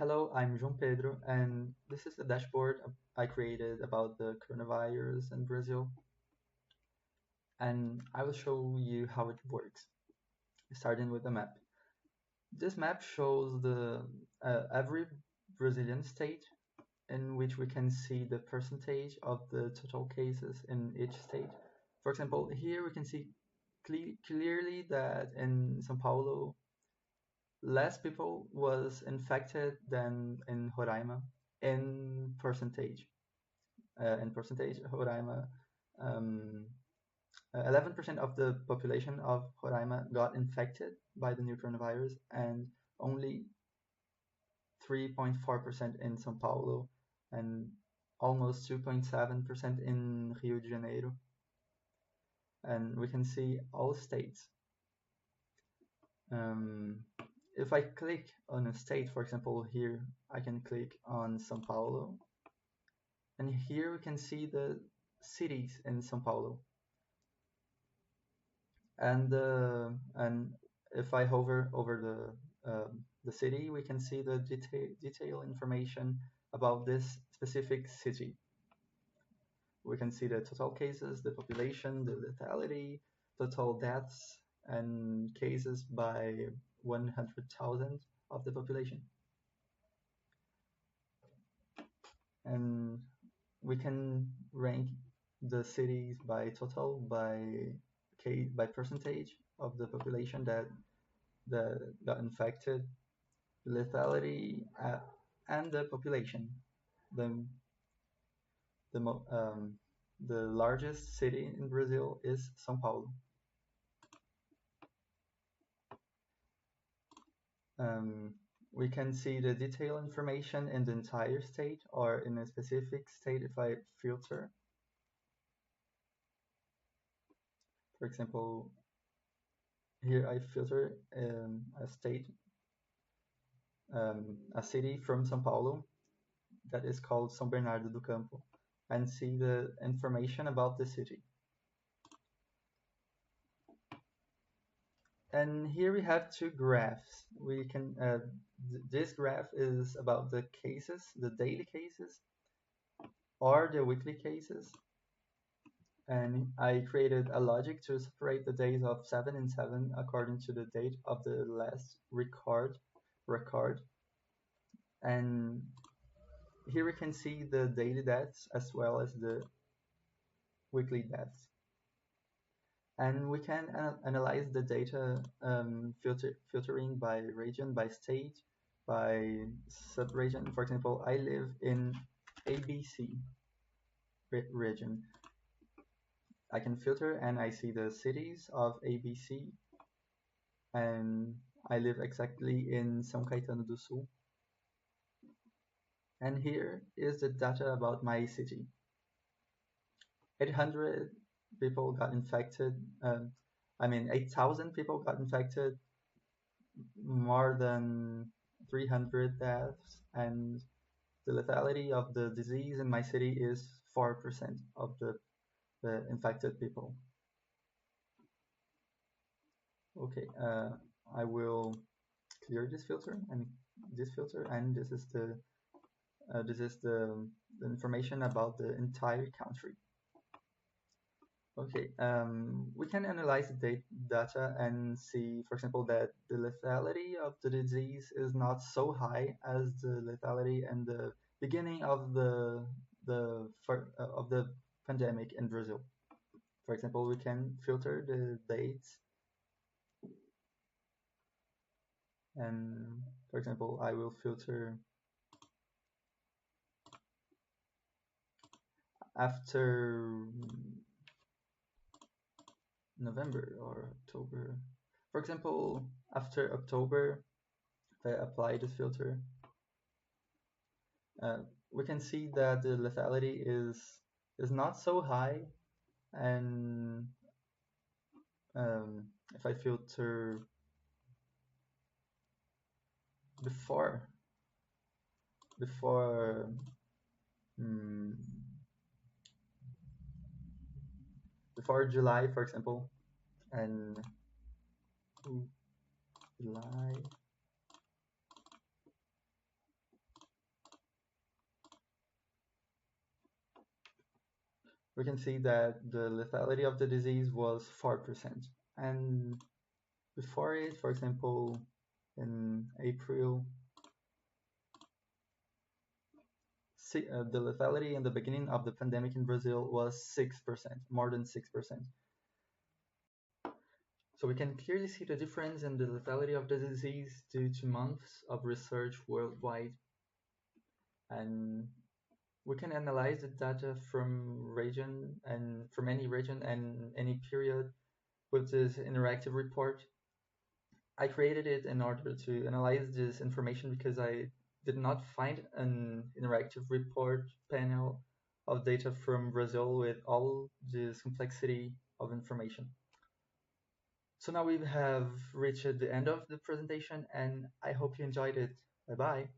Hello, I'm João Pedro, and this is the dashboard I created about the coronavirus in Brazil, and I will show you how it works, starting with a map. This map shows the every Brazilian state in which we can see the percentage of the total cases in each state. For example, here we can see clearly that in São Paulo, less people was infected than in Roraima in percentage. Roraima, um, 11% of the population of Roraima got infected by the new coronavirus, and only 3.4% in São Paulo, and almost 2.7% in Rio de Janeiro. And we can see all states. Um, if I click on a state, for example, here I can click on São Paulo, and here we can see the cities in São Paulo. And if I hover over the city, we can see the detailed information about this specific city. We can see the total cases, the population, the lethality, total deaths, and cases by 100,000 of the population. And we can rank the cities by total, by percentage of the population that got infected, lethality, and the population. The the mo- um, the largest city in Brazil is São Paulo. Um, we can see the detailed information in the entire state or in a specific state if I filter. For example, here I filter a city from São Paulo that is called São Bernardo do Campo, and see the information about the city. And here we have two graphs. We can this graph is about the cases, the daily cases, or the weekly cases. And I created a logic to separate the days of 7 and 7 according to the date of the last record. And here we can see the daily deaths as well as the weekly deaths. And we can analyze the data filtering by region, by state, by sub-region. For example, I live in ABC region. I can filter and I see the cities of ABC, and I live exactly in São Caetano do Sul. And here is the data about my city. 800 people got infected. 8,000 people got infected, more than 300 deaths, and the lethality of the disease in my city is 4% of the infected people. Okay, I will clear this filter and this filter, and this is the information about the entire country. Okay, we can analyze the data and see, for example, that the lethality of the disease is not so high as the lethality in the beginning of the pandemic in Brazil. For example, we can filter the dates, and for example, I will filter after November or October. For example, after October, if I apply this filter, we can see that the lethality is not so high, and if I filter before before um, before July, for example, and July, we can see that the lethality of the disease was 4%. And before it, for example, in April, the lethality in the beginning of the pandemic in Brazil was 6%, more than 6%. So we can clearly see the difference in the lethality of the disease due to months of research worldwide. And we can analyze the data from any region and any period with this interactive report. I created it in order to analyze this information because I did not find an interactive report panel of data from Brazil with all this complexity of information. So now we have reached the end of the presentation, and I hope you enjoyed it. Bye bye.